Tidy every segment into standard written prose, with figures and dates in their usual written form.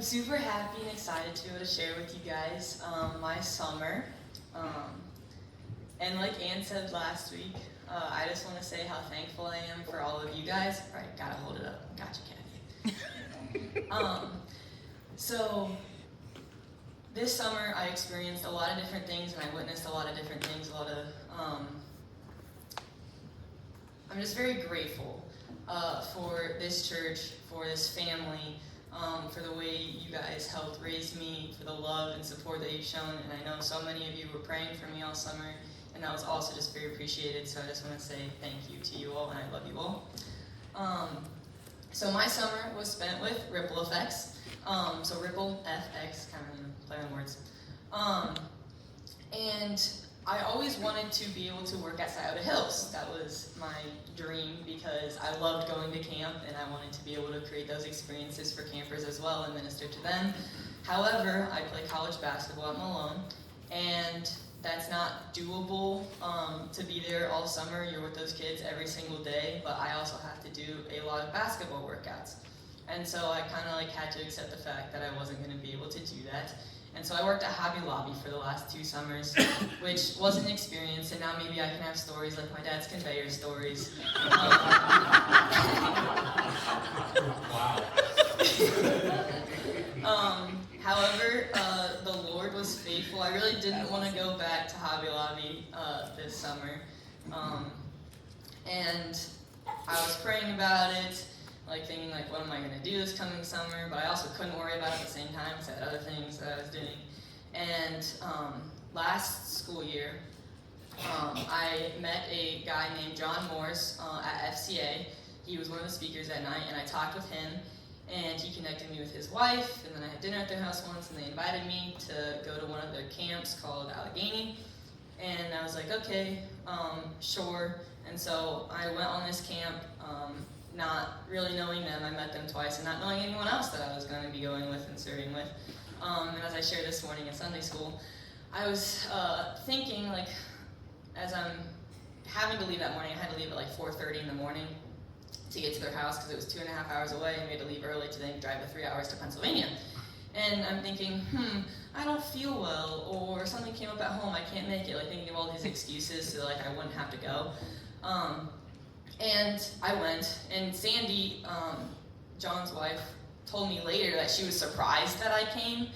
super happy and excited to be able to share with you guys my summer. And like Ann said last week, I just want to say how thankful I am for all of you guys. All right, gotta hold it up. Gotcha, Kathy. So this summer I experienced a lot of different things, and I witnessed a lot of different things. I'm just very grateful for this church, for this family, for the way you guys helped raise me, for the love and support that you've shown. And I know so many of you were praying for me all summer, and that was also just very appreciated. So I just want to say thank you to you all, and I love you all. So my summer was spent with RippleFX. So RippleFX, kind of play on words. And I always wanted to be able to work at Scioto Hills. That was my dream because I loved going to camp, and I wanted to be able to create those experiences for campers as well and minister to them. However, I play college basketball at Malone, and that's not doable to be there all summer. You're with those kids every single day, but I also have to do a lot of basketball workouts. And so I kind of had to accept the fact that I wasn't going to be able to do that. And so I worked at Hobby Lobby for the last 2 summers, which was an experience, and now maybe I can have stories like my dad's conveyor stories. However, the Lord was faithful. I really didn't want to go back to Hobby Lobby this summer. And I was praying about it, thinking what am I going to do this coming summer, but I also couldn't worry about it at the same time because I had other things that I was doing. And last school year, I met a guy named John Morse at FCA. He was one of the speakers that night, and I talked with him, and he connected me with his wife, and then I had dinner at their house once, and they invited me to go to one of their camps called Allegheny, and I was like, okay, sure. And so I went on this camp, not really knowing them. I met them twice, and not knowing anyone else that I was going to be going with and serving with. And as I shared this morning at Sunday school, I was thinking, as I'm having to leave that morning, I had to leave at 4:30 in the morning to get to their house because it was 2.5 hours away, and we had to leave early to then drive the 3 hours to Pennsylvania. And I'm thinking, I don't feel well, or something came up at home, I can't make it, thinking of all these excuses so I wouldn't have to go. And I went, and Sandy, John's wife, told me later that she was surprised that I came,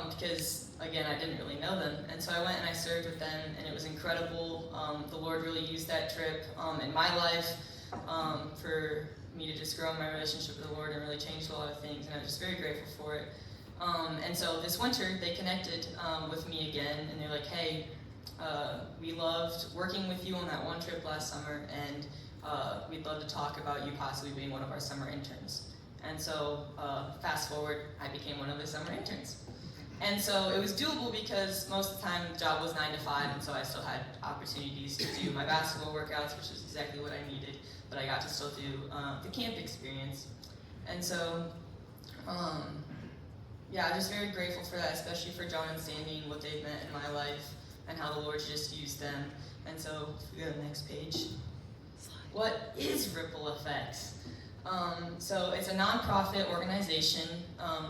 because, again, I didn't really know them. And so I went and I served with them, and it was incredible. The Lord really used that trip in my life for me to just grow in my relationship with the Lord and really changed a lot of things, and I was just very grateful for it. And so this winter, they connected with me again, and they're like, hey, we loved working with you on that one trip last summer, and we'd love to talk about you possibly being one of our summer interns. And so, fast forward, I became one of the summer interns. And so it was doable because most of the time the job was 9 to 5, and so I still had opportunities to do my basketball workouts, which is exactly what I needed, but I got to still do the camp experience. And so, I'm just very grateful for that, especially for John and Sandy and what they've meant in my life and how the Lord just used them. And so, if we go to the next page. What is RippleFX? So it's a nonprofit organization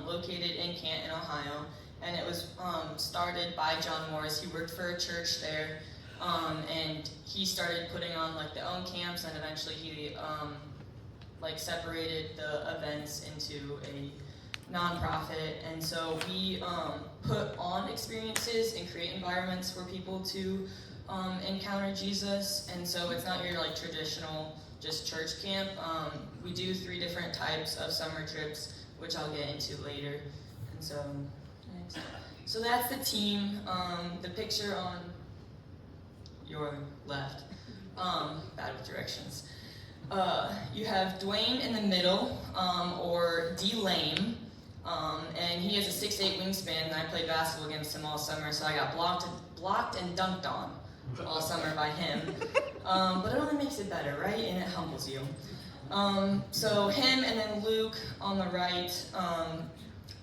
located in Canton, Ohio, and it was started by John Morris. He worked for a church there, and he started putting on their own camps, and eventually he separated the events into a nonprofit. And so we put on experiences and create environments for people to encounter Jesus. And so it's not your traditional just church camp. We do 3 different types of summer trips, which I'll get into later. And so, next. So that's the team. The picture on your left, bad with directions. You have Dwayne in the middle, or D Lame, and he has a 6'8" wingspan, and I played basketball against him all summer, so I got blocked and dunked on all summer by him. But it only makes it better, right? And it humbles you. So him, and then Luke on the right,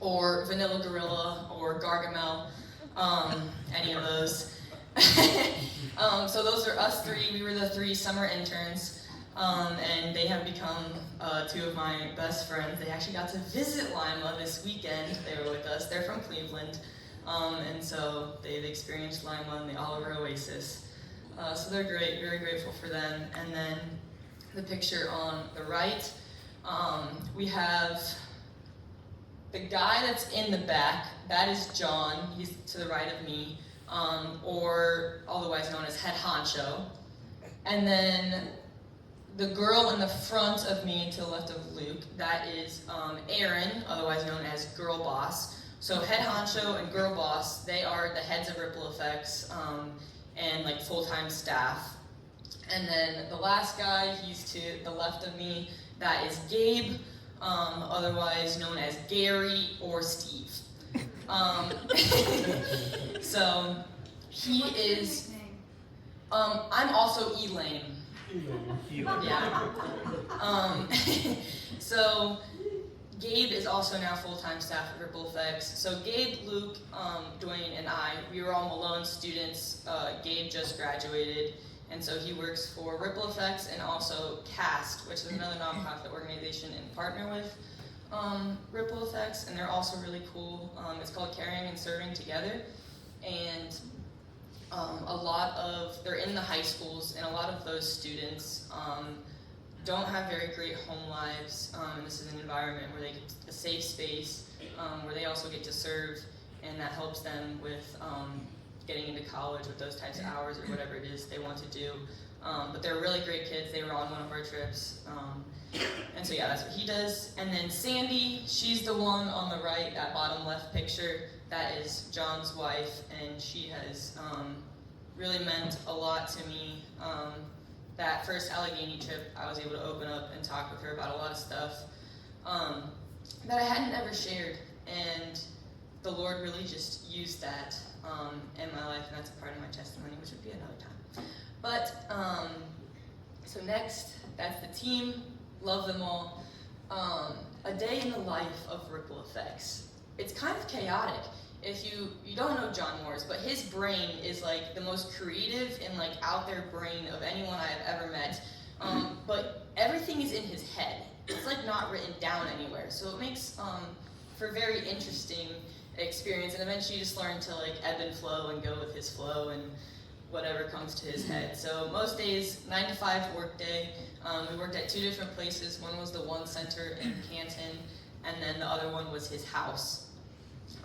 or Vanilla Gorilla, or Gargamel, any of those. So those are us 3. We were the 3 summer interns. and they have become two of my best friends. They actually got to visit Lima this weekend. They were with us. They're from Cleveland, and so they've experienced Lima and the Oliver Oasis. So they're great, very grateful for them. And then the picture on the right, we have the guy that's in the back. That is John. He's to the right of me, or otherwise known as Head Honcho. And then the girl in the front of me to the left of Luke, that is Erin, otherwise known as Girl Boss. So Head Honcho and Girl Boss, they are the heads of RippleFX and like full-time staff. And then the last guy, he's to the left of me, that is Gabe, otherwise known as Gary or Steve. So he is, I'm also Elaine. Yeah. So Gabe is also now full-time staff at RippleFX. So Gabe, Luke, Dwayne, and I, we were all Malone students. Gabe just graduated, and so he works for RippleFX and also CAST, which is another nonprofit organization and partner with RippleFX, and they're also really cool. It's called Caring and Serving Together, and they're in the high schools, and a lot of those students don't have very great home lives. And this is an environment where they get a safe space, where they also get to serve, and that helps them with getting into college with those types of hours or whatever it is they want to do. But they're really great kids. They were on one of our trips. And so yeah, that's what he does. And then Sandy, she's the one on the right, that bottom left picture. That is John's wife, and she has really meant a lot to me. That first Allegheny trip, I was able to open up and talk with her about a lot of stuff that I hadn't ever shared, and the Lord really just used that in my life, and that's a part of my testimony, which would be another time. But, so next, that's the team. Love them all. A day in the life of RippleFX. It's kind of chaotic. If you don't know John Morris, but his brain is like the most creative and like out there brain of anyone I have ever met. But everything is in his head. It's like not written down anywhere. So it makes for a very interesting experience. And eventually you just learn to like ebb and flow and go with his flow and whatever comes to his head. So most days, 9 to 5 work day. We worked at 2 different places. One was the One Center in Canton, and then the other one was his house.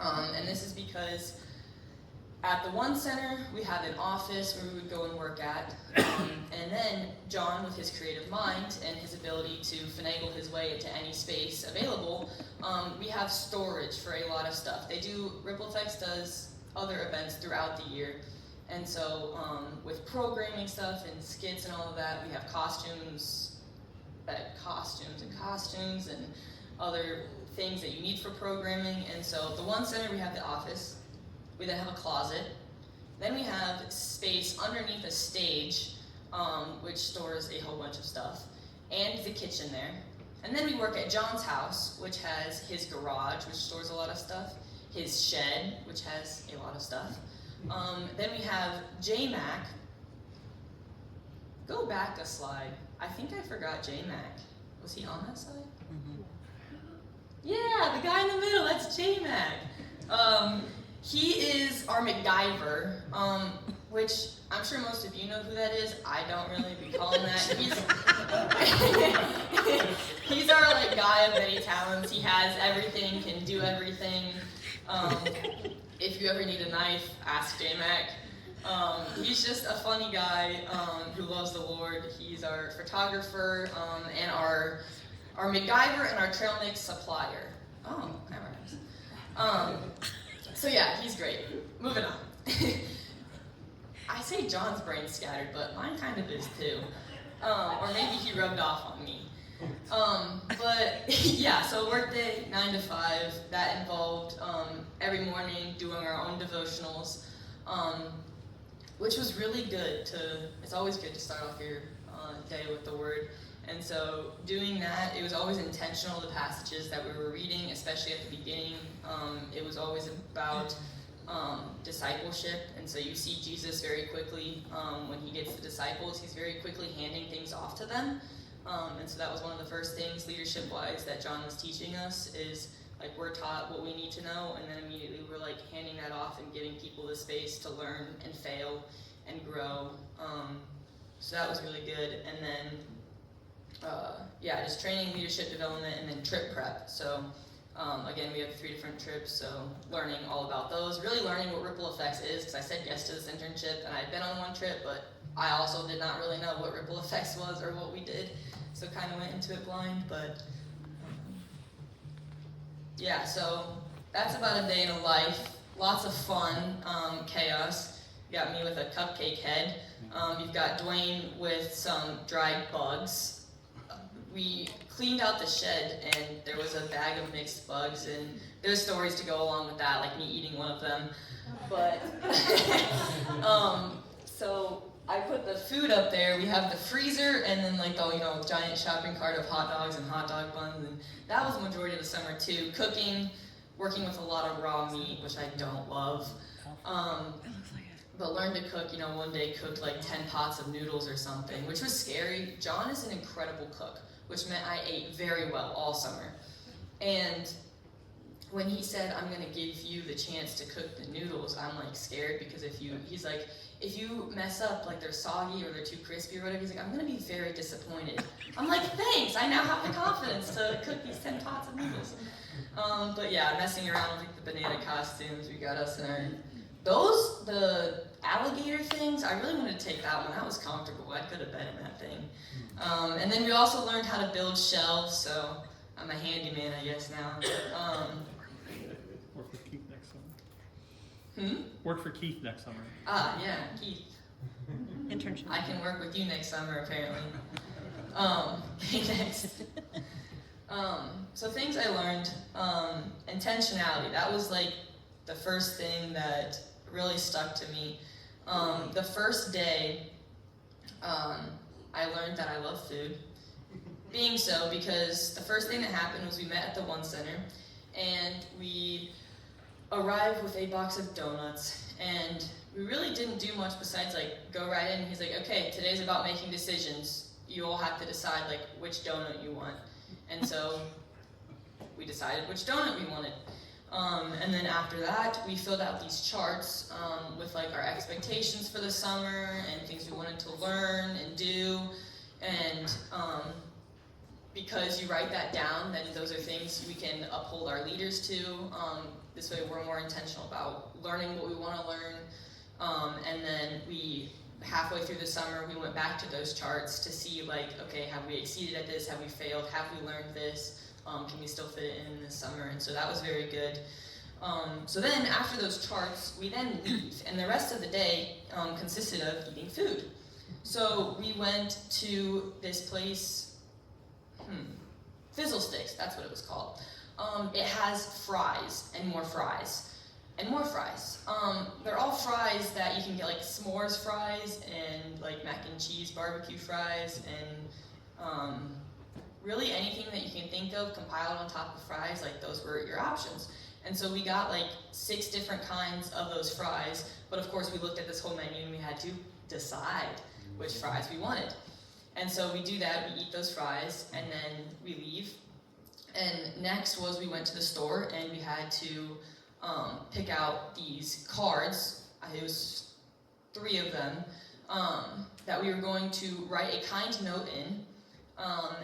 And this is because at the One Center, we have an office where we would go and work at. And then John, with his creative mind and his ability to finagle his way into any space available, we have storage for a lot of stuff. RippleFX does other events throughout the year. And so with programming stuff and skits and all of that, we have costumes and other things that you need for programming. And so the One Center, we have the office. We then have a closet. Then we have space underneath a stage, which stores a whole bunch of stuff, and the kitchen there. And then we work at John's house, which has his garage, which stores a lot of stuff, his shed, which has a lot of stuff. Then we have J-Mac. Go back a slide. I think I forgot J-Mac. Was he on that slide? Mm-hmm. Yeah, the guy in the middle, that's J-Mac. He is our MacGyver, which I'm sure most of you know who that is. I don't really recall him that. He's our like guy of many talents. He has everything, can do everything. If you ever need a knife, ask J-Mac. He's just a funny guy who loves the Lord. He's our photographer and our MacGyver and our trail mix supplier. Oh, that rhymes. So yeah, he's great. Moving on. I say John's brain's scattered, but mine kind of is too. Or maybe he rubbed off on me. But yeah, so workday, 9 to 5, that involved every morning doing our own devotionals, which was really good it's always good to start off your day with the Word. And so doing that, it was always intentional, the passages that we were reading, especially at the beginning. It was always about discipleship, and so you see Jesus very quickly when he gets the disciples, he's very quickly handing things off to them, and so that was one of the first things leadership-wise that John was teaching us is like we're taught what we need to know, and then immediately we're like handing that off and giving people the space to learn and fail and grow. So that was really good, and then just training, leadership development, and then trip prep. So again, we have 3 different trips, so learning all about those, really learning what RippleFX is, because I said yes to this internship, and I'd been on one trip, but I also did not really know what RippleFX was or what we did, so kind of went into it blind, but yeah, so that's about a day in a life. Lots of fun, chaos. You got me with a cupcake head. You've got Dwayne with some dried bugs. We cleaned out the shed and there was a bag of mixed bugs, and there's stories to go along with that, like me eating one of them. But so I put the food up there. We have the freezer and then like the giant shopping cart of hot dogs and hot dog buns, and that was the majority of the summer too. Cooking, working with a lot of raw meat, which I don't love. But learned to cook, one day cooked like 10 pots of noodles or something, which was scary. John is an incredible cook, which meant I ate very well all summer. And when he said, I'm gonna give you the chance to cook the noodles, I'm like scared because he's like, if you mess up, like they're soggy or they're too crispy or whatever, he's like, I'm gonna be very disappointed. I'm like, thanks, I now have the confidence to cook these 10 pots of noodles. But yeah, messing around with like, the banana costumes, we got us in the alligator things, I really wanted to take that one. That was comfortable. I could have been in that thing. And then we also learned how to build shelves, so I'm a handyman, I guess, now. Work for Keith next summer. Work for Keith next summer. Yeah, Keith. Internship. I can work with you next summer, apparently. Next. So things I learned, intentionality. That was like the first thing that really stuck to me. The first day, I learned that I love food. Being so, because the first thing that happened was we met at the One Center, and we arrived with a box of donuts, and we really didn't do much besides like go right in. He's like, okay, today's about making decisions. You all have to decide like which donut you want. And so we decided which donut we wanted. And then after that, we filled out these charts with like our expectations for the summer and things we wanted to learn and do. And because you write that down, then those are things we can uphold our leaders to. This way we're more intentional about learning what we want to learn. And then halfway through the summer, we went back to those charts to see like, okay, have we exceeded at this? Have we failed? Have we learned this? Can we still fit it in this summer? And so that was very good. So then after those charts, we then leave. And the rest of the day consisted of eating food. So we went to this place, Fizzle Sticks, that's what it was called. It has fries and more fries and more fries. They're all fries that you can get, like s'mores fries and like mac and cheese barbecue fries and really anything that you can think of compiled on top of fries, like those were your options. And so we got like 6 different kinds of those fries, but of course we looked at this whole menu and we had to decide which fries we wanted. And so we do that, we eat those fries, and then we leave. And next was we went to the store and we had to pick out these cards. It was 3 of them that we were going to write a kind note in.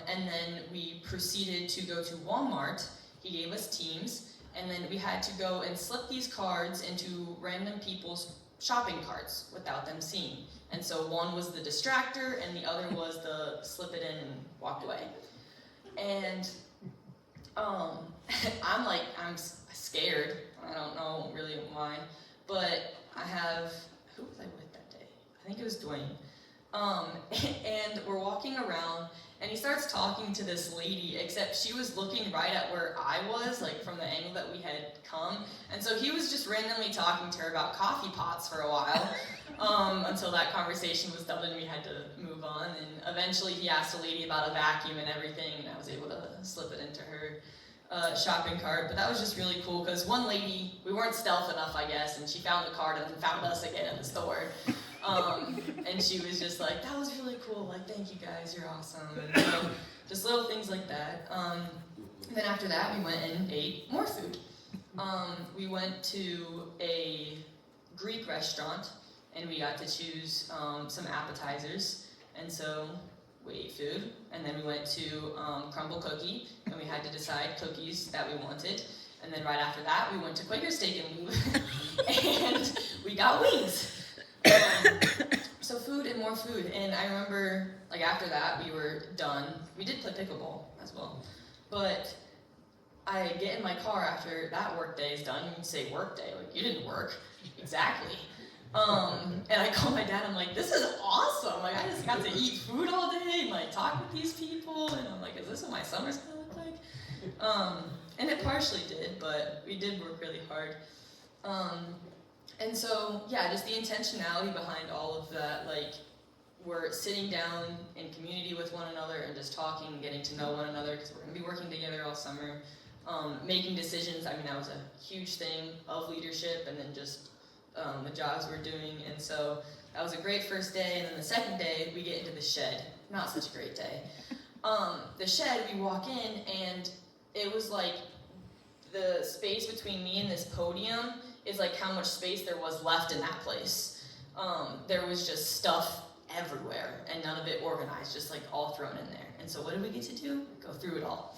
And then we proceeded to go to Walmart. He gave us teams, and then we had to go and slip these cards into random people's shopping carts without them seeing. And so one was the distractor, and the other was the slip it in and walk away. And I'm scared. I don't know really why, but who was I with that day? I think it was Dwayne. And we're walking around, and he starts talking to this lady, except she was looking right at where I was, like from the angle that we had come. And so he was just randomly talking to her about coffee pots for a while, until that conversation was done and we had to move on. And eventually he asked a lady about a vacuum and everything, and I was able to slip it into her. shopping cart, but that was just really cool because one lady, we weren't stealth enough, I guess, and she found the cart and then found us again at the store. And she was just like, that was really cool, like, thank you guys, you're awesome. And so, just little things like that. Then after that, we went and ate more food. We went to a Greek restaurant, and we got to choose some appetizers. And so we ate food, and then we went to Crumble Cookie, and we had to decide cookies that we wanted. And then right after that, we went to Quaker Steak and and we got wings. So food and more food. And I remember, like after that, we were done. We did play pickleball as well. But I get in my car after that work day is done. You say work day, like you didn't work. Exactly. And I call my dad, I'm like, this is awesome. Like, I just got to eat food all day and like talk with these people. And I'm like, is this what my summer's gonna look like? And it partially did, but we did work really hard. And so, yeah, just the intentionality behind all of that, like, we're sitting down in community with one another and just talking and getting to know one another because we're gonna be working together all summer. Making decisions, I mean, that was a huge thing of leadership, and then just the jobs we're doing. And so that was a great first day. And then the second day, we get into the shed. Not such a great day. The shed, we walk in, and it was like the space between me and this podium is like how much space there was left in that place. There was just stuff everywhere, and none of it organized, just like all thrown in there. And so what did we get to do? Go through it all.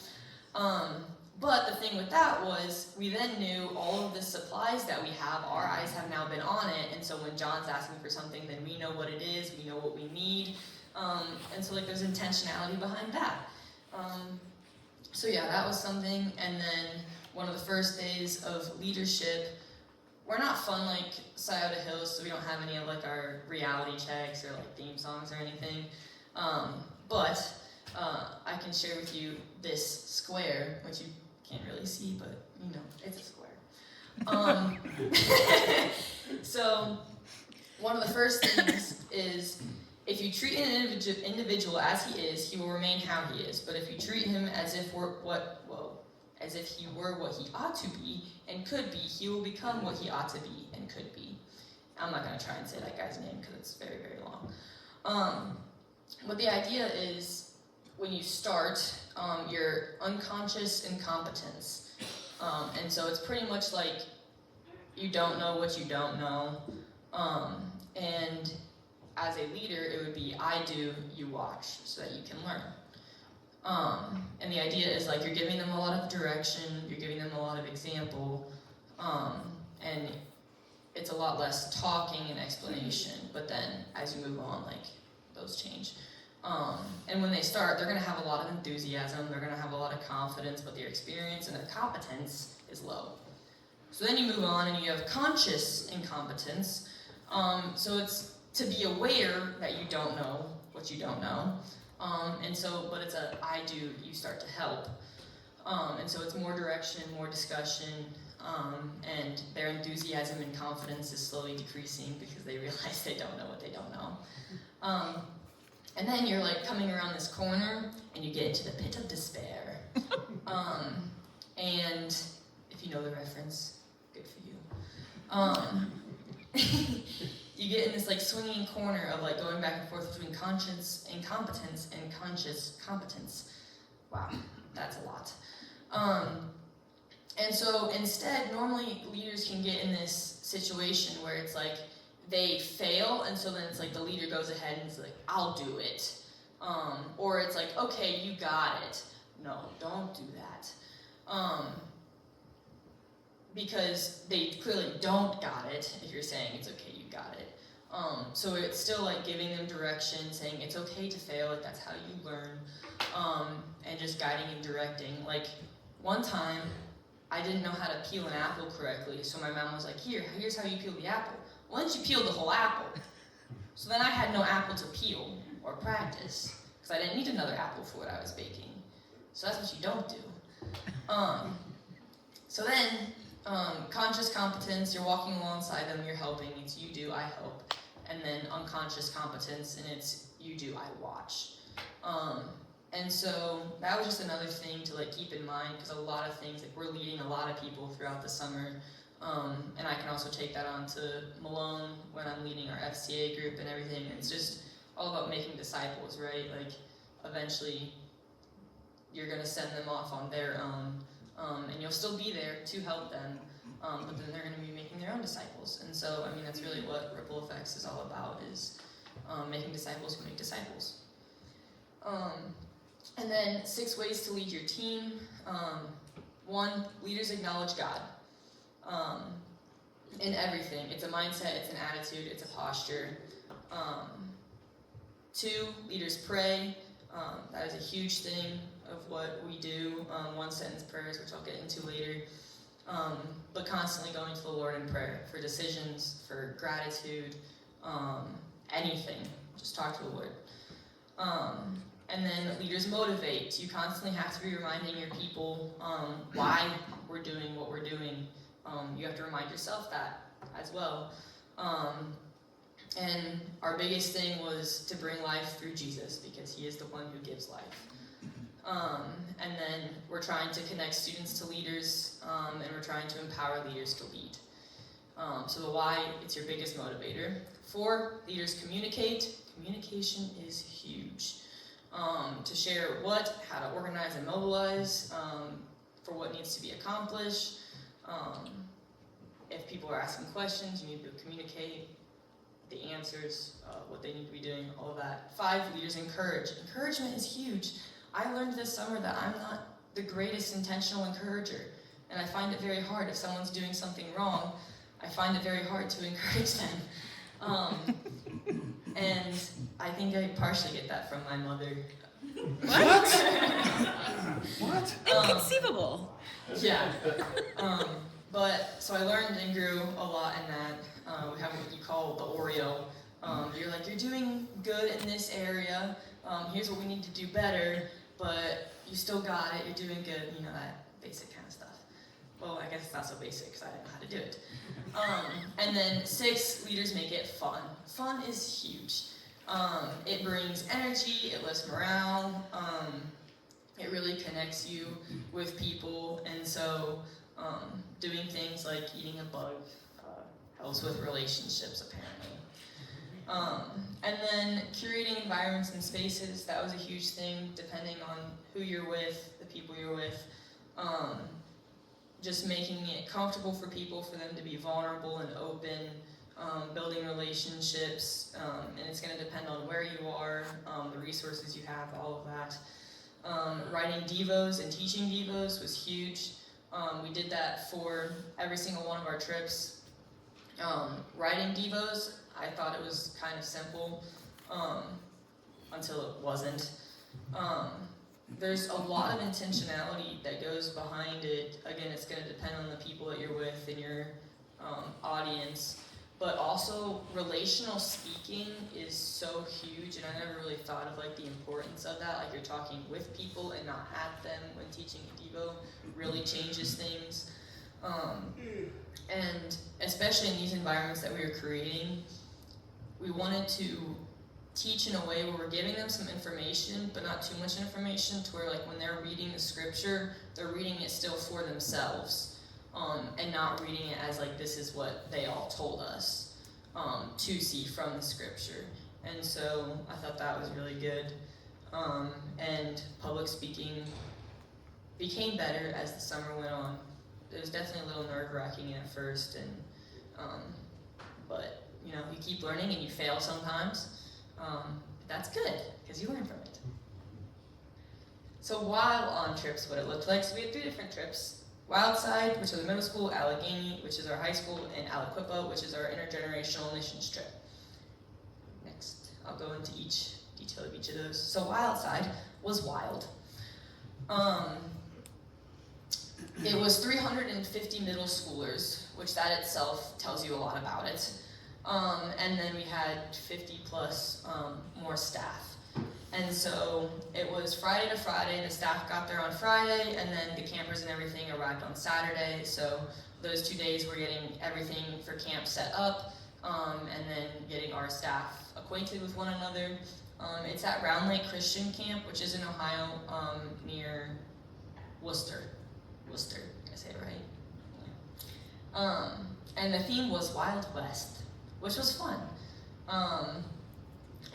But the thing with that was, we then knew all of the supplies that we have, our eyes have now been on it, and so when John's asking for something, then we know what it is, we know what we need, and so like there's intentionality behind that. So yeah, that was something. And then one of the first days of leadership, we're not fun like Scioto Hills, so we don't have any of like our reality checks or like theme songs or anything, but I can share with you this square, which you can't really see, but you know, it's a square. So one of the first things is, if you treat an individual as he is, he will remain how he is. But if you treat him as if he were what he ought to be and could be, he will become what he ought to be and could be. I'm not going to try and say that guy's name because it's very, very long. But the idea is, when you start, you're unconscious incompetence. And so it's pretty much like you don't know what you don't know. And as a leader, it would be, I do, you watch, so that you can learn. And the idea is like you're giving them a lot of direction, you're giving them a lot of example, and it's a lot less talking and explanation, but then as you move on, like, those change. And when they start, they're going to have a lot of enthusiasm, they're going to have a lot of confidence, but their experience and their competence is low. So then you move on and you have conscious incompetence. So it's to be aware that you don't know what you don't know. But it's a I do, you start to help. And so it's more direction, more discussion, and their enthusiasm and confidence is slowly decreasing because they realize they don't know what they don't know. And then you're like coming around this corner and you get into the pit of despair. And if you know the reference, good for you. You get in this like swinging corner of like going back and forth between conscious incompetence and conscious competence. Wow, that's a lot. And so instead, normally leaders can get in this situation where it's like they fail, and so then it's like the leader goes ahead and is like, I'll do it. Or it's like, okay, you got it. No, don't do that. Because they clearly don't got it if you're saying it's okay, you got it. So it's still like giving them direction, saying it's okay to fail, like that's how you learn, and just guiding and directing. Like one time, I didn't know how to peel an apple correctly, so my mom was like, here's how you peel the apple. Why don't you peel the whole apple? So then I had no apple to peel or practice, because I didn't need another apple for what I was baking. So that's what you don't do. So then, conscious competence, you're walking alongside them, you're helping, it's you do, I help. And then unconscious competence, and it's you do, I watch. And so that was just another thing to like keep in mind, because a lot of things, like we're leading a lot of people throughout the summer, and I can also take that on to Malone when I'm leading our FCA group and everything. It's just all about making disciples, right? Like eventually you're going to send them off on their own, and you'll still be there to help them, but then they're going to be making their own disciples. And so, I mean, that's really what RippleFX is all about, is making disciples who make disciples. And then 6 ways to lead your team. 1, leaders acknowledge God in everything. It's a mindset, it's an attitude, it's a posture. 2, leaders pray. That is a huge thing of what we do. 1-sentence prayers, which I'll get into later. But constantly going to the Lord in prayer for decisions, for gratitude, anything. Just talk to the Lord. And then leaders motivate. You constantly have to be reminding your people why we're doing what we're doing. You have to remind yourself that as well. And our biggest thing was to bring life through Jesus, because he is the one who gives life. And then we're trying to connect students to leaders, and we're trying to empower leaders to lead. So the why, it's your biggest motivator. 4, leaders communicate. Communication is huge. To share what, how to organize and mobilize, for what needs to be accomplished. If people are asking questions, you need to communicate the answers, what they need to be doing, all of that. 5, leaders encourage. Encouragement is huge. I learned this summer that I'm not the greatest intentional encourager, and I find it very hard. If someone's doing something wrong, I find it very hard to encourage them. And I think I partially get that from my mother. What? What? Inconceivable. Yeah. But so I learned and grew a lot in that. We have what you call the Oreo. You're like, you're doing good in this area. Here's what we need to do better, but you still got it. You're doing good. You know, that basic kind of stuff. Well, I guess it's not so basic because I didn't know how to do it. And then 6, leaders make it fun. Fun is huge. It brings energy, it lifts morale, it really connects you with people, and so doing things like eating a bug helps with relationships, apparently. And then curating environments and spaces, that was a huge thing, depending on who you're with, the people you're with. Just making it comfortable for people, for them to be vulnerable and open, building relationships, and it's going to depend on where you are, the resources you have, all of that. Writing devos and teaching devos was huge. We did that for every single one of our trips. Writing devos, I thought it was kind of simple until it wasn't. There's a lot of intentionality that goes behind it. Again, it's going to depend on the people that you're with and your audience. But also, relational speaking is so huge, and I never really thought of like the importance of that. Like, you're talking with people and not at them when teaching a Devo really changes things. And especially in these environments that we were creating, we wanted to teach in a way where we're giving them some information, but not too much information, to where like when they're reading the scripture, they're reading it still for themselves. And not reading it as like, this is what they all told us to see from the scripture. And so I thought that was really good. And public speaking became better as the summer went on. It was definitely a little nerve-wracking at first, and but you know, you keep learning and you fail sometimes. That's good, because you learn from it. So while on trips, what it looked like, so we had 3 different trips. Wildside, which is the middle school, Allegheny, which is our high school, and Aliquippa, which is our intergenerational missions trip. Next, I'll go into each detail of each of those. So Wildside was wild. It was 350 middle schoolers, which that itself tells you a lot about it. And then we had 50 plus more staff. And so it was Friday to Friday. The staff got there on Friday, and then the campers and everything arrived on Saturday. So those 2 days we're getting everything for camp set up, and then getting our our staff acquainted with one another. It's at Round Lake Christian Camp, which is in Ohio, near Worcester. Worcester, did I say it right? And the theme was Wild West, which was fun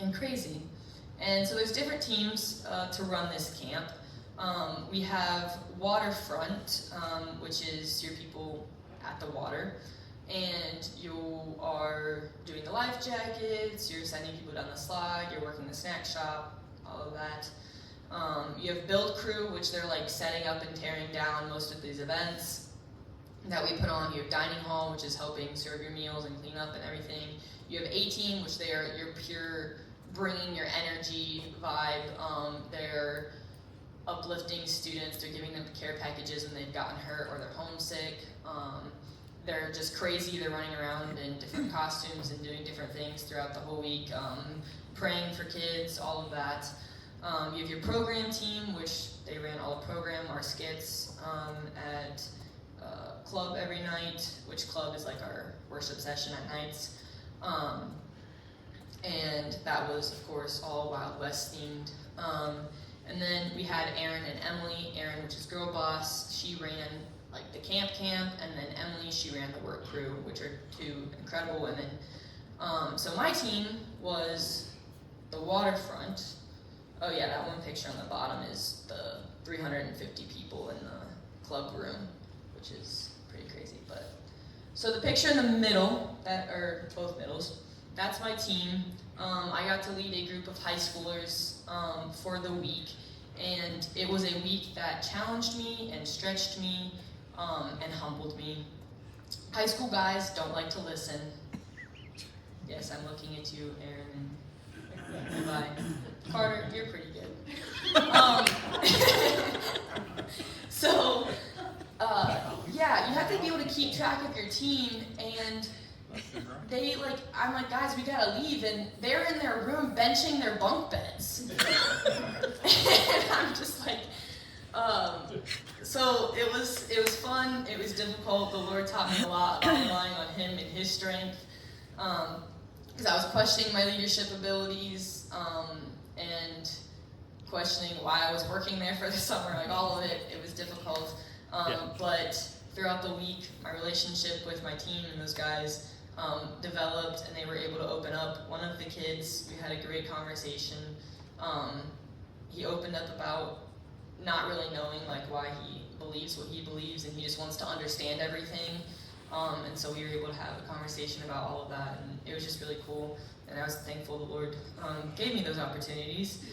and crazy. And so there's different teams to run this camp. We have Waterfront, which is your people at the water, and you are doing the life jackets, you're sending people down the slide, you're working the snack shop, all of that. You have Build Crew, which they're like setting up and tearing down most of these events that we put on. You have Dining Hall, which is helping serve your meals and clean up and everything. You have A-Team, which they are your pure bringing your energy vibe. They're uplifting students, they're giving them care packages when they've gotten hurt or they're homesick. They're just crazy, they're running around in different costumes and doing different things throughout the whole week, praying for kids, all of that. You have your program team, which they ran all the program, our skits at club every night, which club is like our worship session at nights. And that was, of course, all Wild West themed. And then we had Erin and Emily. Erin, which is girl boss, she ran like the camp, and then Emily, she ran the work crew, which are two incredible women. So my team was the Waterfront. Oh yeah, that one picture on the bottom is the 350 people in the club room, which is pretty crazy. But so the picture in the middle, that are both middles, that's my team. I got to lead a group of high schoolers for the week, and it was a week that challenged me and stretched me and humbled me. High school guys don't like to listen. Yes, I'm looking at you, Aaron, and bye. Carter, you're pretty good. So, yeah, you have to be able to keep track of your team, and they I'm like, guys, we gotta leave, and they're in their room benching their bunk beds. And I'm just like, so it was fun, it was difficult. The Lord taught me a lot about relying on Him and His strength, because I was questioning my leadership abilities, and questioning why I was working there for the summer, like all of it, it was difficult. But throughout the week, my relationship with my team and those guys developed, and they were able to open up. One of the kids, we had a great conversation. He opened up about not really knowing why he believes what he believes, and he just wants to understand everything. And so we were able to have a conversation about all of that, and it was just really cool. And I was thankful the Lord gave me those opportunities.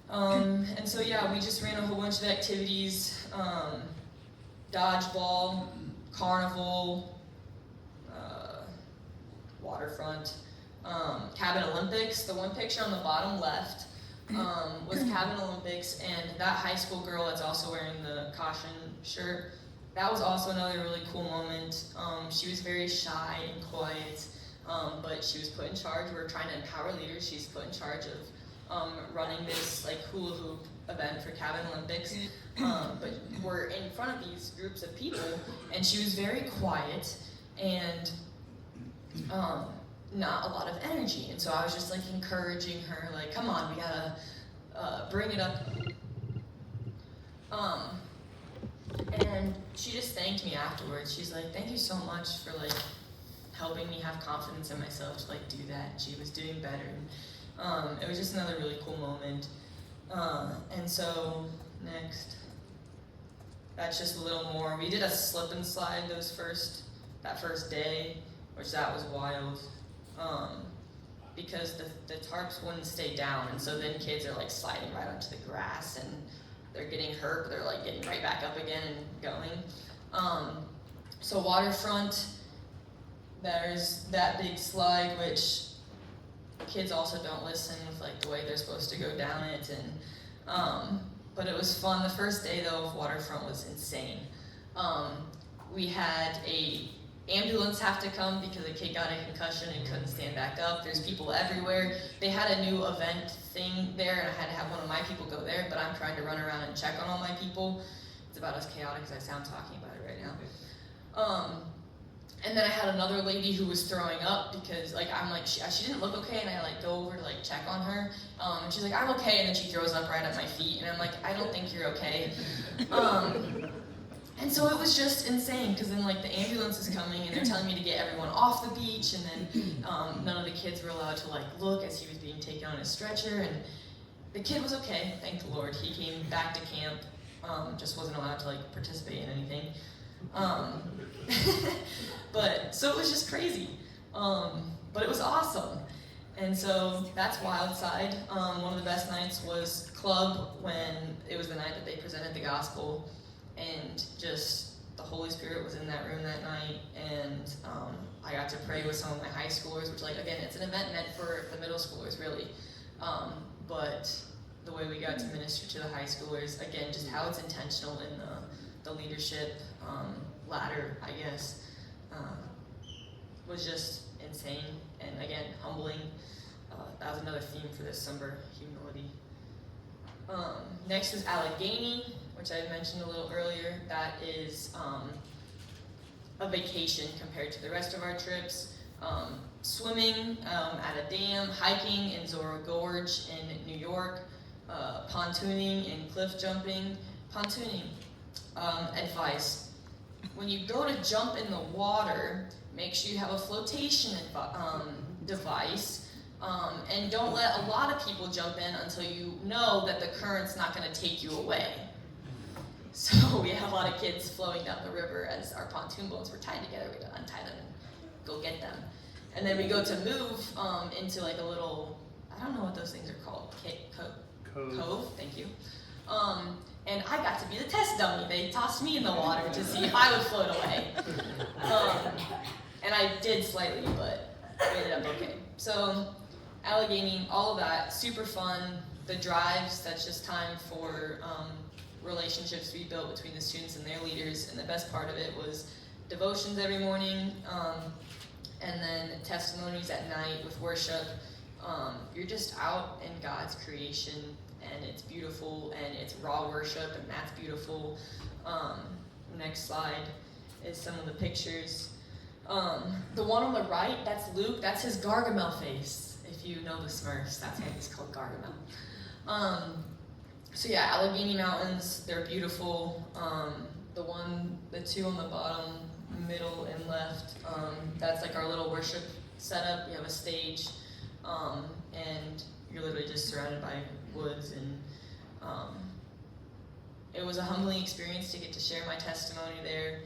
And so yeah, we just ran a whole bunch of activities, dodgeball, carnival, Waterfront, Cabin Olympics. The one picture on the bottom left was Cabin Olympics, and that high school girl that's also wearing the caution shirt, that was also another really cool moment. She was very shy and quiet, but she was put in charge. We're trying to empower leaders. She's put in charge of running this hula hoop event for Cabin Olympics. But we're in front of these groups of people, and she was very quiet and not a lot of energy. And so I was just encouraging her, come on, we gotta bring it up. And she just thanked me afterwards. She's like, thank you so much for helping me have confidence in myself to do that. And she was doing better. And, it was just another really cool moment. And so next, that's just a little more. We did a slip and slide that first day, which that was wild. Because the tarps wouldn't stay down, and so then kids are sliding right onto the grass, and they're getting hurt, but they're getting right back up again and going. So Waterfront, there's that big slide, which kids also don't listen with the way they're supposed to go down it, and but it was fun. The first day though of Waterfront was insane. We had a ambulance have to come because a kid got a concussion and couldn't stand back up. There's people everywhere. They had a new event thing there, and I had to have one of my people go there, but I'm trying to run around and check on all my people. It's about as chaotic as I sound talking about it right now. And then I had another lady who was throwing up because I'm like, she didn't look okay, and I go over to check on her, and she's like, I'm okay, and then she throws up right at my feet, and I'm like, I don't think you're okay. And so it was just insane, because then the ambulance is coming, and they're telling me to get everyone off the beach, and then none of the kids were allowed to look as he was being taken on his stretcher, and the kid was okay, thank the Lord. He came back to camp, just wasn't allowed to participate in anything. But so it was just crazy, but it was awesome. And so that's Wild Side. One of the best nights was Club, when it was the night that they presented the gospel, and just the Holy Spirit was in that room that night, and I got to pray with some of my high schoolers, which again, it's an event meant for the middle schoolers really, but the way we got to minister to the high schoolers, again, just how it's intentional in the leadership ladder, I guess, was just insane, and again, humbling. That was another theme for this summer, humility. Next is Allegheny, which I mentioned a little earlier. That is a vacation compared to the rest of our trips. Swimming at a dam, hiking in Zorro Gorge in New York, pontooning and cliff jumping. Pontooning, advice. When you go to jump in the water, make sure you have a flotation device, and don't let a lot of people jump in until you know that the current's not going to take you away. So we had a lot of kids flowing down the river as our pontoon boats were tied together. We had to untie them and go get them. And then we go to move into a little, I don't know what those things are called, cove, thank you. And I got to be the test dummy. They tossed me in the water to see if I would float away. And I did slightly, but I ended up okay. So Allegheny, all of that, super fun. The drives, that's just time for relationships to be built between the students and their leaders. And the best part of it was devotions every morning, and then testimonies at night with worship. You're just out in God's creation, and it's beautiful, and it's raw worship, and that's beautiful. Next slide is some of the pictures. The one on the right, that's Luke, that's his Gargamel face. If you know the Smurfs, that's why he's called Gargamel. So yeah, Allegheny Mountains, they're beautiful. The two on the bottom, middle and left, that's our little worship setup. We have a stage, and you're literally just surrounded by woods, and it was a humbling experience to get to share my testimony there,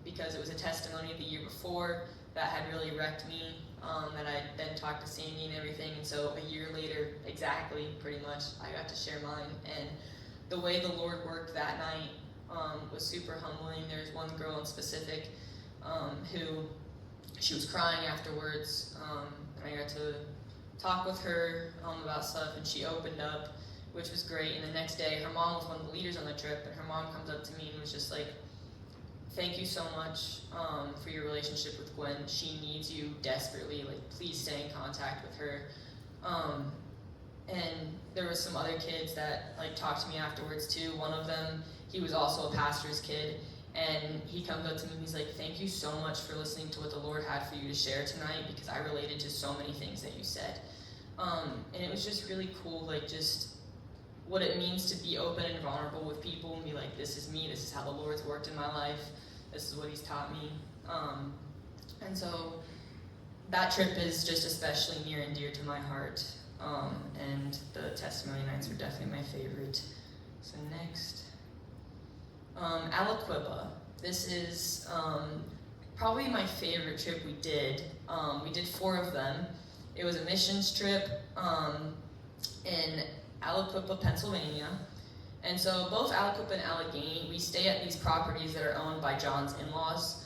because it was a testimony the year before that had really wrecked me, that I then talked to Sandy and everything, and so a year later, exactly, pretty much, I got to share mine, and the way the Lord worked that night was super humbling. There's one girl in specific who, she was crying afterwards, and I got to talk with her about stuff, and she opened up, which was great. And the next day, her mom was one of the leaders on the trip, and her mom comes up to me and was just like, thank you so much for your relationship with Gwen. She needs you desperately. Please stay in contact with her. And there were some other kids that talked to me afterwards too. One of them, he was also a pastor's kid, and he comes up to me and he's like, thank you so much for listening to what the Lord had for you to share tonight, because I related to so many things that you said. And it was just really cool, just what it means to be open and vulnerable with people and be like, this is me, this is how the Lord's worked in my life, this is what he's taught me. And so that trip is just especially near and dear to my heart. And the testimony nights were definitely my favorite. So next. Aliquippa. This is probably my favorite trip we did. We did 4 of them. It was a missions trip in Aliquippa, Pennsylvania. And so both Aliquippa and Allegheny, we stay at these properties that are owned by John's in-laws.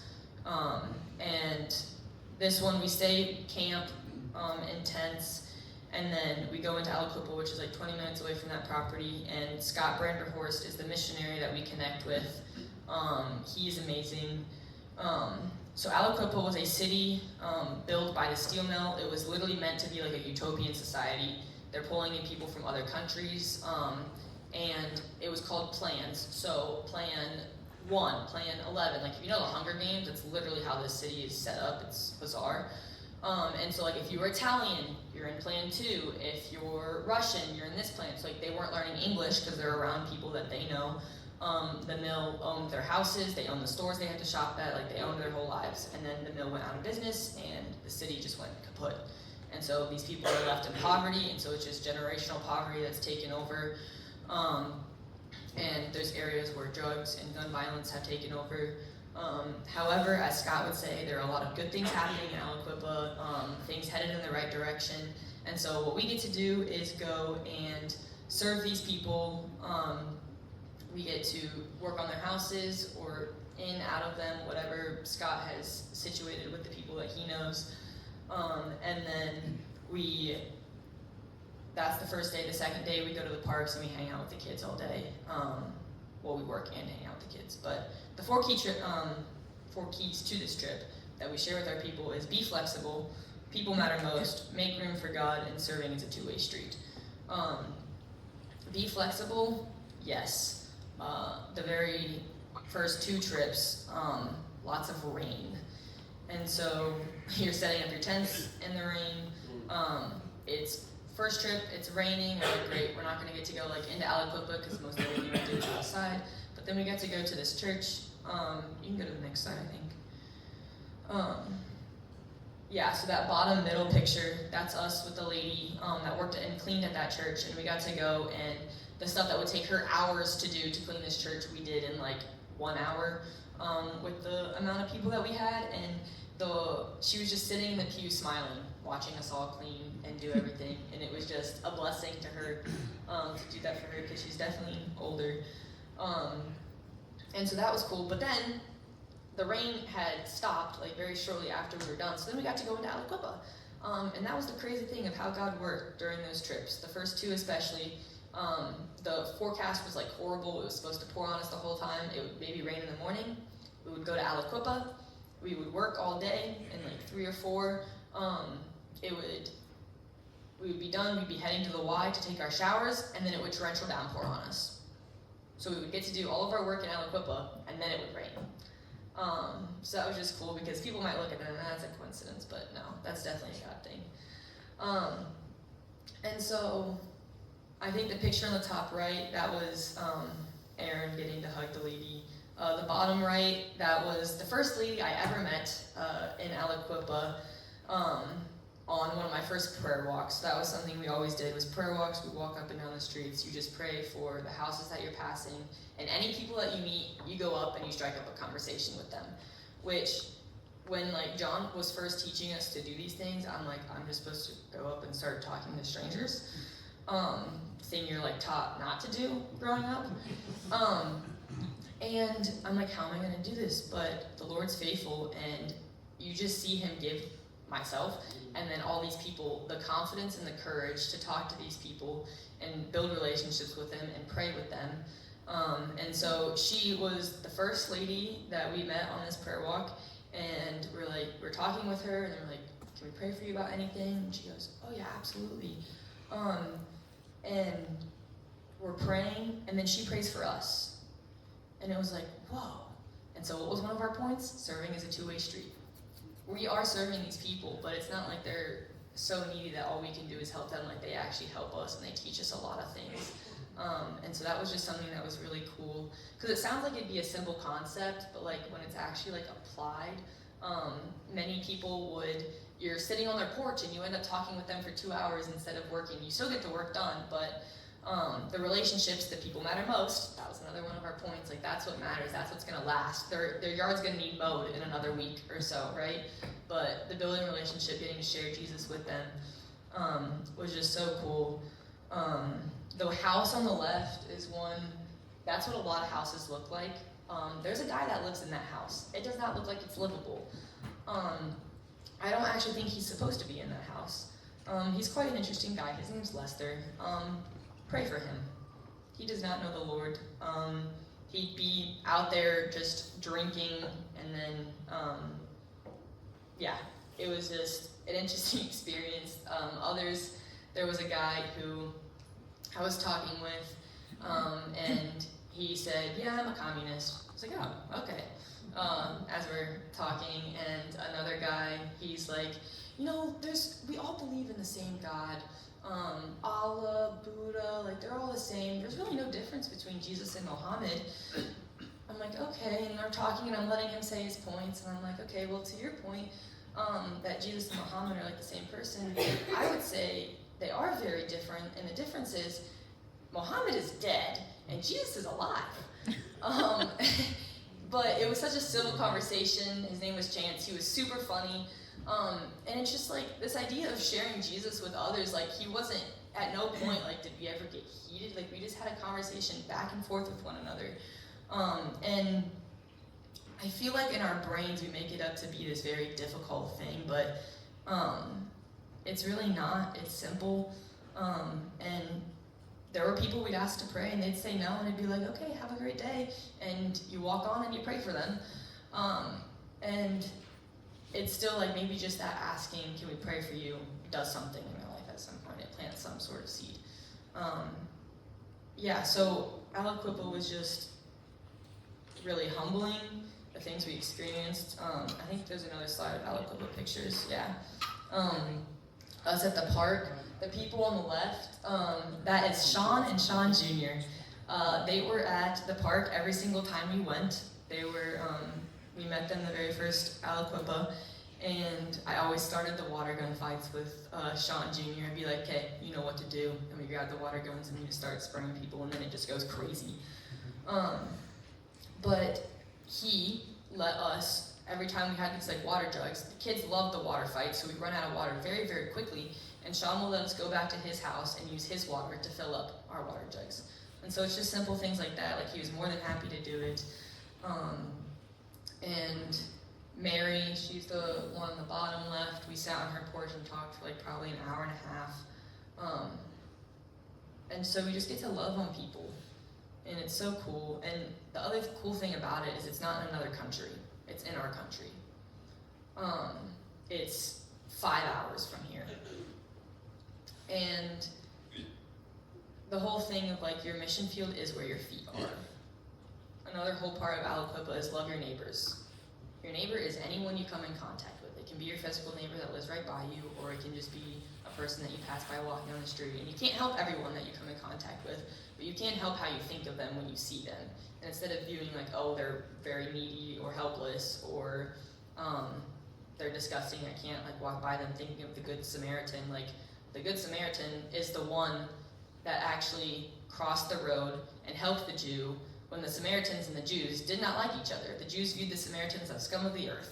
And this one, we stay camp in tents, and then we go into Aliquippa, which is 20 minutes away from that property, and Scott Branderhorst is the missionary that we connect with. He's amazing. So Aliquippa was a city built by the steel mill. It was literally meant to be a utopian society. They're pulling in people from other countries, and it was called Plans. So Plan Plan 11. Like, if you know the Hunger Games, it's literally how this city is set up. It's bizarre. And so, like, if you were Italian, you're in Plan 2. If you're Russian, you're in this plan. So, like, they weren't learning English because they're around people that they know. The mill owned their houses, they owned the stores they had to shop at, like, they owned their whole lives. And then the mill went out of business, and the city just went kaput. And so these people are left in poverty, and so it's just generational poverty that's taken over. And there's areas where drugs and gun violence have taken over. However, as Scott would say, there are a lot of good things happening in Aliquippa, things headed in the right direction. And so what we get to do is go and serve these people. We get to work on their houses or in, out of them, whatever Scott has situated with the people that he knows. And then that's the first day. The second day we go to the parks and we hang out with the kids all day. Well, we work and hang out with the kids. But the four keys to this trip that we share with our people is be flexible, people matter most, make room for God, and serving is a two-way street. Be flexible, yes. The very first 2 trips, lots of rain. And so you're setting up your tents in the rain. It's first trip, it's raining, we're like, great, we're not gonna get to go like into Aliquippa because most of everything we do is outside. But then we get to go to this church. You can go to the next slide, I think. Yeah, so that bottom middle picture, that's us with the lady that worked and cleaned at that church, and we got to go, and the stuff that would take her hours to do to clean this church, we did in like 1 hour with the amount of people that we had, and she was just sitting in the pew smiling, watching us all clean and do everything, and it was just a blessing to her to do that for her because she's definitely older. And so that was cool, but then the rain had stopped like very shortly after we were done, so then we got to go into Aliquippa. And that was the crazy thing of how God worked during those trips, the first 2 especially. The forecast was like horrible. It was supposed to pour on us the whole time. It would maybe rain in the morning. We would go to Aliquippa. We would work all day, and like 3 or 4, we would be done. We'd be heading to the Y to take our showers, and then it would torrential downpour on us. So we would get to do all of our work in Aliquippa, and then it would rain. So that was just cool because people might look at it and that's a coincidence, but no, that's definitely a God thing. And so I think the picture on the top right, that was Aaron getting to hug the lady. The bottom right, that was the first lady I ever met in Aliquippa on one of my first prayer walks. That was something we always did, was prayer walks. We walk up and down the streets. You just pray for the houses that you're passing. And any people that you meet, you go up and you strike up a conversation with them. Which, when like John was first teaching us to do these things, I'm like, I'm just supposed to go up and start talking to strangers. Thing you're like taught not to do growing up. And I'm like, how am I gonna do this? But the Lord's faithful, and you just see him give myself and then all these people the confidence and the courage to talk to these people and build relationships with them and pray with them. And so she was the first lady that we met on this prayer walk, and we're talking with her, and they're like, can we pray for you about anything? And she goes, oh yeah, absolutely. And we're praying, and then she prays for us. And it was like, whoa. And so what was one of our points? Serving is a two-way street. We are serving these people, but it's not like they're so needy that all we can do is help them. Like, they actually help us, and they teach us a lot of things. And so that was just something that was really cool, because it sounds like it'd be a simple concept, but like when it's actually like applied, many people you're sitting on their porch and you end up talking with them for 2 hours instead of working. You still get the work done, but the relationships that people matter most, that was another one of our points, like that's what matters, that's what's gonna last. Their yard's gonna need mowed in another week or so, right? But the building relationship, getting to share Jesus with them, was just so cool. The house on the left is one, that's what a lot of houses look like. There's a guy that lives in that house. It does not look like it's livable. I don't actually think he's supposed to be in that house. He's quite an interesting guy. His name's Lester. Pray for him. He does not know the Lord. He'd be out there just drinking, and then, yeah, it was just an interesting experience. Others, there was a guy who I was talking with, and he said, yeah, I'm a communist. was like, oh, okay. As we're talking, and another guy, he's like, we all believe in the same God. Allah, Buddha, like they're all the same. There's really no difference between Jesus and Muhammad. I'm like, okay, and we're talking and I'm letting him say his points, and I'm like, okay, well, to your point, that Jesus and Muhammad are like the same person, I would say they are very different, and the difference is Muhammad is dead and Jesus is alive. But it was such a civil conversation. His name was Chance. He was super funny. And it's just like this idea of sharing Jesus with others, like he wasn't, at no point, like, did we ever get heated? Like we just had a conversation back and forth with one another. And I feel like in our brains we make it up to be this very difficult thing, but it's really not. It's simple. And there were people we'd ask to pray and they'd say no, and it'd be like, okay, have a great day. And you walk on and you pray for them. And it's still like maybe just that asking, can we pray for you, does something in their life at some point. It plants some sort of seed. So Aliquippa was just really humbling, the things we experienced. I think there's another slide of Aliquippa pictures, us at the park. The people on the left, that is Sean and Sean Jr. They were at the park every single time we went. They were, we met them the very first Aliquippa, and I always started the water gun fights with Sean Jr. I'd be like, okay, you know what to do, and we grab the water guns and we just start spraying people, and then it just goes crazy. But he let us, every time we had these like water jugs, the kids loved the water fight, so we'd run out of water very, very quickly, and Sean will let us go back to his house and use his water to fill up our water jugs. And so it's just simple things like that, like he was more than happy to do it. And Mary, she's the one on the bottom left, we sat on her porch and talked for like probably an hour and a half. And so we just get to love on people, and it's so cool. And the other cool thing about it is it's not in another country, it's in our country. It's 5 hours from here. And the whole thing of like your mission field is where your feet are. Another whole part of Aliquippa is love your neighbors. Your neighbor is anyone you come in contact with. It can be your physical neighbor that lives right by you, or it can just be a person that you pass by walking down the street. And you can't help everyone that you come in contact with, but you can help how you think of them when you see them. And instead of viewing like, oh, they're very needy or helpless, or they're disgusting, I can't like walk by them thinking of the Good Samaritan. Like the Good Samaritan is the one that actually crossed the road and helped the Jew when the Samaritans and the Jews did not like each other. The Jews viewed the Samaritans as scum of the earth,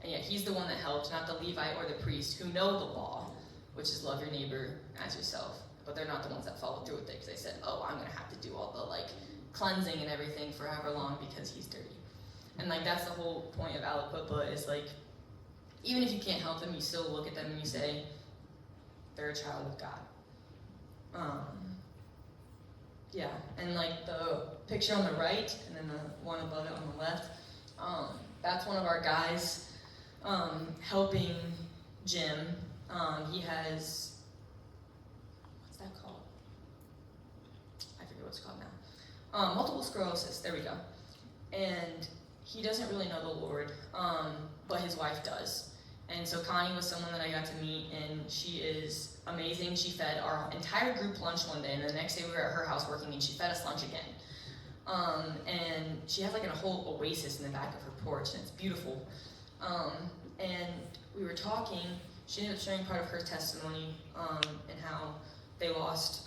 and yet he's the one that helped, not the Levite or the priest who know the law, which is love your neighbor as yourself. But they're not the ones that followed through with it, because they said, oh, I'm gonna have to do all the like cleansing and everything for however long because he's dirty. And like that's the whole point of Aliquippa, is like, even if you can't help them, you still look at them and you say, they're a child of God. And like the picture on the right, and then the one above it on the left, that's one of our guys helping Jim. He has, what's that called? I forget what it's called now. Multiple sclerosis, there we go. And he doesn't really know the Lord, but his wife does. And so Connie was someone that I got to meet, and she is amazing. She fed our entire group lunch one day, and the next day we were at her house working, and she fed us lunch again. And she has like a whole oasis in the back of her porch, and it's beautiful. And we were talking, she ended up sharing part of her testimony, and how they lost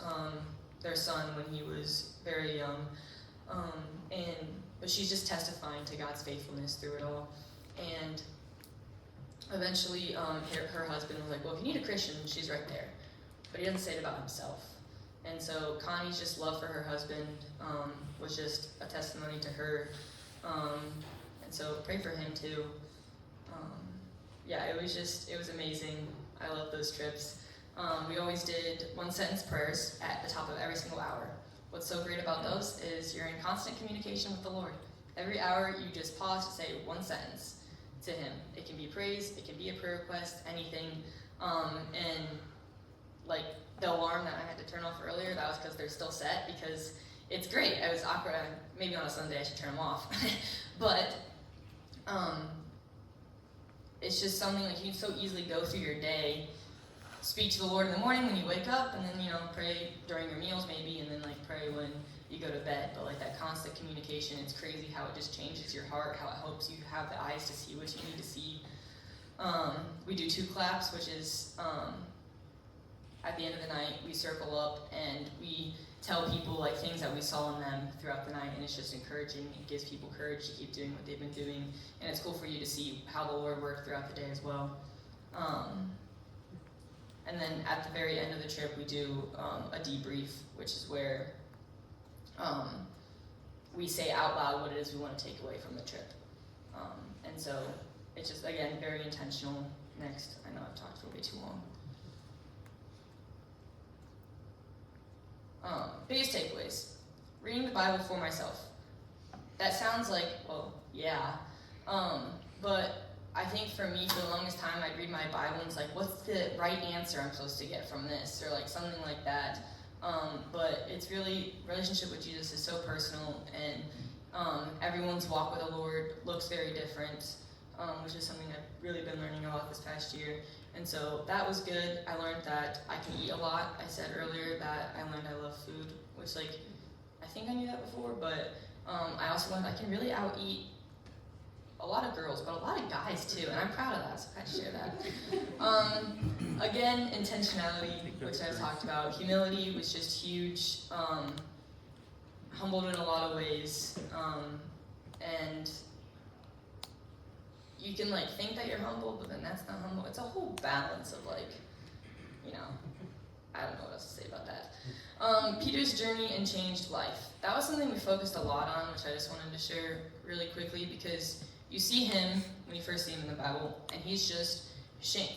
their son when he was very young. But she's just testifying to God's faithfulness through it all. And eventually, her husband was like, well, if you need a Christian, she's right there. But he doesn't say it about himself. And so Connie's just love for her husband was just a testimony to her. And so pray for him too. It was amazing. I love those trips. We always did one-sentence prayers at the top of every single hour. What's so great about those is you're in constant communication with the Lord. Every hour you just pause to say one sentence to him. It can be praise, it can be a prayer request, anything. And like the alarm that I had to turn off earlier, that was because they're still set, because it's great. It was awkward. Maybe on a Sunday I should turn them off. But it's just something like you can so easily go through your day, speak to the Lord in the morning when you wake up, and then, pray during your meals maybe, and then like pray when you go to bed. But like that constant communication, it's crazy how it just changes your heart, how it helps you have the eyes to see what you need to see. We do 2 claps, which is at the end of the night, we circle up and we tell people like things that we saw in them throughout the night, and it's just encouraging. It gives people courage to keep doing what they've been doing, and it's cool for you to see how the Lord worked throughout the day as well. And then at the very end of the trip, we do a debrief, which is where we say out loud what it is we want to take away from the trip. And so it's just, again, very intentional. Next, I know I've talked for way too long. Biggest takeaways. Reading the Bible for myself. That sounds like, well, yeah. But I think for me, for the longest time, I'd read my Bible and it's like, what's the right answer I'm supposed to get from this? Or like something like that. But it's really, relationship with Jesus is so personal, and everyone's walk with the Lord looks very different, which is something I've really been learning about this past year. And so that was good. I learned that I can eat a lot. I said earlier that I learned I love food, which like, I think I knew that before, but I also learned I can really out-eat a lot of girls, but a lot of guys too, and I'm proud of that, so I had to share that. Again, intentionality, which I've talked about. Humility was just huge. Humbled in a lot of ways. And you can like think that you're humble, but then that's not humble. It's a whole balance of like, I don't know what else to say about that. Peter's journey and changed life. That was something we focused a lot on, which I just wanted to share really quickly, because you see him when you first see him in the Bible, and he's just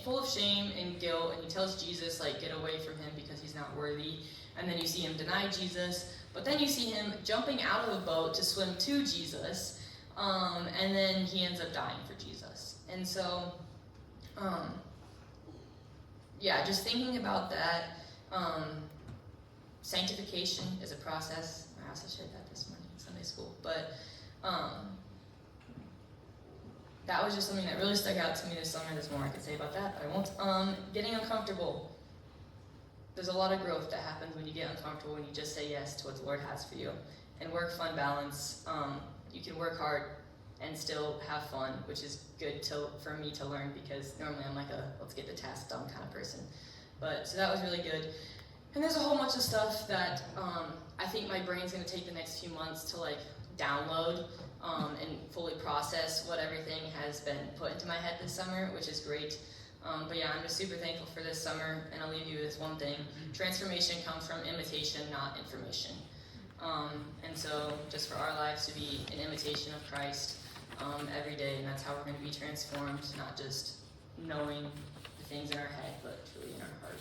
full of shame and guilt, and he tells Jesus, like, get away from him because he's not worthy. And then you see him deny Jesus, but then you see him jumping out of the boat to swim to Jesus, and then he ends up dying for Jesus. And so, yeah, just thinking about that, sanctification is a process. I also shared that this morning in Sunday school, but that was just something that really stuck out to me this summer. There's more I could say about that, but I won't. Getting uncomfortable. There's a lot of growth that happens when you get uncomfortable, when you just say yes to what the Lord has for you. And work-fun balance. You can work hard and still have fun, which is good for me to learn, because normally I'm like a let's get the task done kind of person. But so that was really good. And there's a whole bunch of stuff that I think my brain's going to take the next few months to like download and fully process what everything has been put into my head this summer, which is great. But yeah, I'm just super thankful for this summer, and I'll leave you with one thing. Transformation comes from imitation, not information. And so just for our lives to be an imitation of Christ every day, and that's how we're going to be transformed, not just knowing the things in our head, but truly in our heart.